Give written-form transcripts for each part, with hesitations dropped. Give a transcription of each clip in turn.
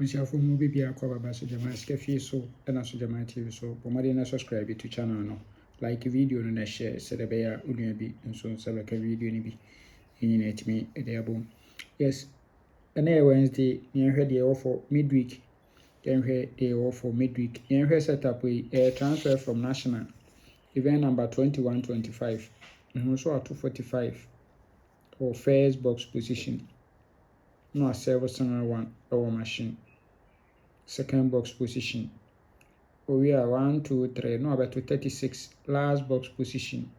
Onsiafo mu bibia kwa baba so jama skefi so na so jama TV so pomade na subscribe to channel no like video no na share se de be ya onua bi nso se be ka video ni bi nyina etimi de abom. Yes, na Wednesday yenhwe de offer midweek, yenhwe de offer midweek, yenhwe setup we transfer from national event number 2125 so at 245 or first box position no a service one our machine. Second box position we are 1 2 3 no about 36. Last box position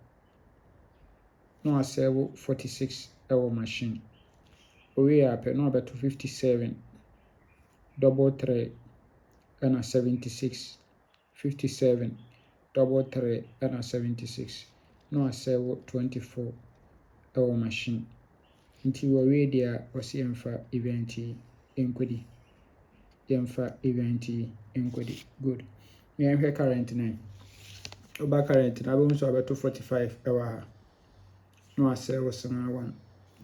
no a servo 46 our machine. We are no about 57. Double 3 and a 76. 57 double 3 and a 76 no a servo 24 our machine. Until we there was for event enkodi. Yemfa event enkodi. Good. Me am current 9. Oba current na be so about 245 ewa. No a servo sanga 1.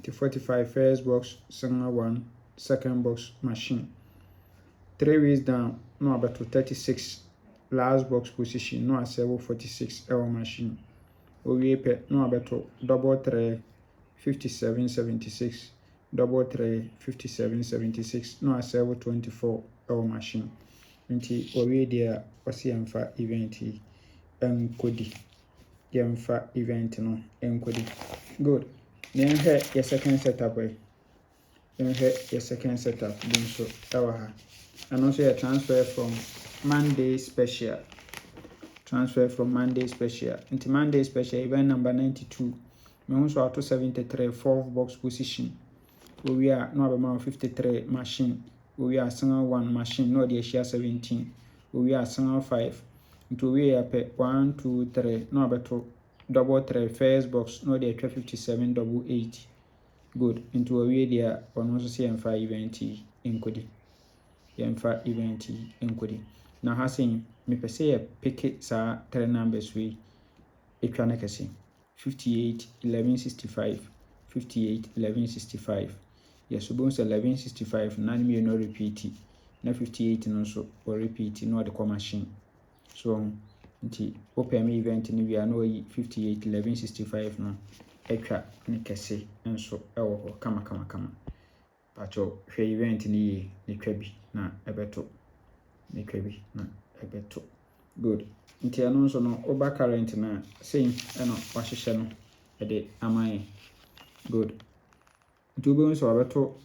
The 45 first box sanga 1, second box machine. 3 ways down no about 36. Last box position no a servo 46 ewa machine. We pe no about double 3 57 76. Double 3 57 76 no a servo 24 ewa machine. Nti we there was yemfa event enkodi. Yemfa event no enkodi. Good. Then here your second setup way. Then here your second setup bin so ewa ha. And also your transfer from Monday special. Transfer from Monday special. Into Monday special event number 92. Me also out to 73 fourth box position. We are no about 53 machine. We are single 1 machine no the share 17. We are single 5. Into we are 1 2 3 no about double 3 first box no the 57 double 8. Good. Into we there on also see M5 event enkodi. Yemfa event enkodi. Now hasing me per se pick it sa 3 numbers we etwa na kase 58 1165 58 1165. Yes, bonus 1165 none me no repeat na 58 no so or repeat no the machine. So nti open me event ni we are no 58 1165 no etwa ne kase nso ewo ho kama pacho hwe event ni twa bi na ebeto ne twa bi na ebeto. Good. Nti ano nso no oba current na same eno wahihye no de amaye. Good. Nti obo nso abeto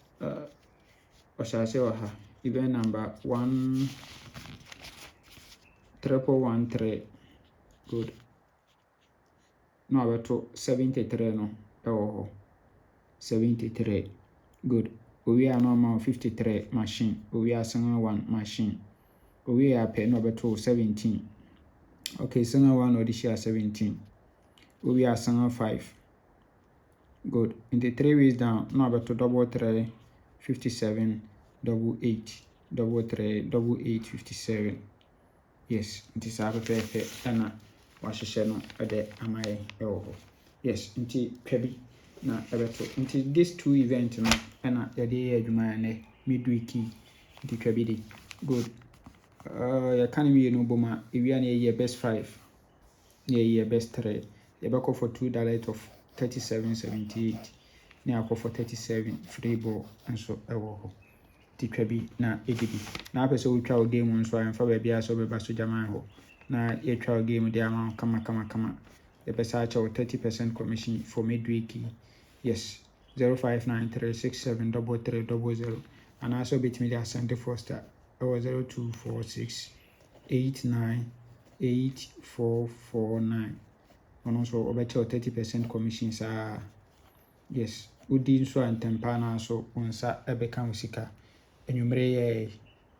oshase wa ha event number 13113. Good. No abeto 73 no ewo ho 73. Good. We are normal 53 machine. We are single 1 machine. We are pay no beto 17. Okay, single 1 or this year 17. We are single 5. Good. In the 3 ways down, no beto double 3 57 double 8 double 3 double 8 57. Yes, it is a perfect and washishare no ade amaye ewo. Yes, nti pebi na ebeto. Nti these two events no na yade adwuma ne midweek nti twabi de. Good. Ya kan mi no boma ewia na ye best 5 na ye best 3 ye bako for $2 of 37.78 na akọ for 37 free ball nso ewo ho nti twabi na edibi na apese wo twa game nso amfa ba bia so beba so jama ho na ye twa game de ama kama ye pesa acha 30% commission for midweek. Yes, 0593673300 and also bit me there send Foster 0246898449 and also about 30% commission sa. Yes, udi so antempa na so onsa ebeka usika enwumre ye.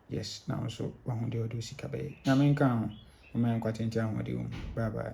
Yes, na also wahunde odo sika be na menka ho o men kwatenti ahode. Bye bye.